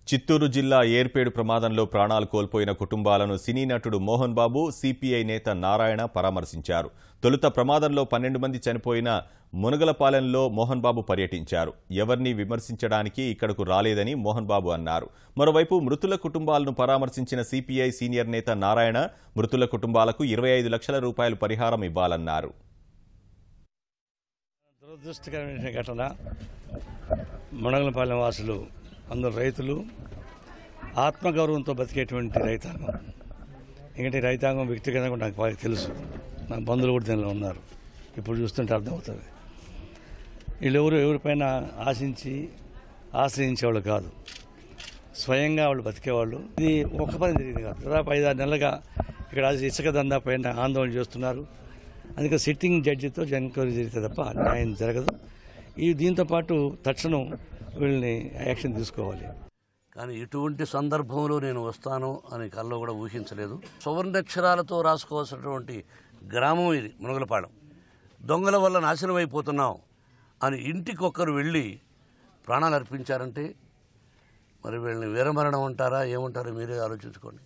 చిత్తూరు జిల్లా ఏర్పేడు ప్రమాదంలో ప్రాణాలు కోల్పోయిన కుటుంబాలను సినీ నటుడు మోహన్ బాబు, సిపిఐ నేత నారాయణ పరామర్శించారు. తొలుత ప్రమాదంలో 12 మంది చనిపోయిన మునగలపాలెంలో మోహన్ బాబు పర్యటించారు. ఎవరిని విమర్శించడానికి ఇక్కడకు రాలేదని మోహన్ బాబు అన్నారు. మరోవైపు మృతుల కుటుంబాలను పరామర్శించిన సిపిఐ సీనియర్ నేత నారాయణ మృతుల కుటుంబాలకు 25 లక్షల రూపాయలు పరిహారం ఇవ్వాలన్నారు. దురదృష్టకరమైన ఘటన. మునగలపాలెం వాసులు అందరూ రైతులు, ఆత్మగౌరవంతో బతికేటువంటి రైతాంగం. ఎందుకంటే రైతాంగం వ్యక్తిగతంగా నాకు బాగా తెలుసు, నా బంధువులు కూడా దీనిలో ఉన్నారు. ఇప్పుడు చూస్తుంటే అర్థమవుతుంది. వీళ్ళెవరు ఎవరిపైన ఆశ్రయించేవాళ్ళు కాదు, స్వయంగా వాళ్ళు బతికేవాళ్ళు. ఇది ఒక పని జరిగింది కాదు, దాదాపు 5-6 నెలలుగా ఇక్కడ ఇసుక దందా పైన ఆందోళన చేస్తున్నారు. అందుకే సిట్టింగ్ జడ్జితో ఎంక్వైరీ జరిగితే తప్ప న్యాయం జరగదు. దీంతో పాటు తక్షణం వీళ్ళని యాక్షన్ తీసుకోవాలి. కానీ ఇటువంటి సందర్భంలో నేను వస్తాను అని కల్లో కూడా ఊహించలేదు. సువర్ణాక్షరాలతో రాసుకోవాల్సినటువంటి గ్రామం ఇది మునగలపాలెం. దొంగల వల్ల నాశనం అయిపోతున్నాం అని ఇంటికొక్కరు వెళ్ళి ప్రాణాలు అర్పించారంటే మరి వీళ్ళని వీరమరణం అంటారా ఏమంటారో మీరే ఆలోచించుకోండి.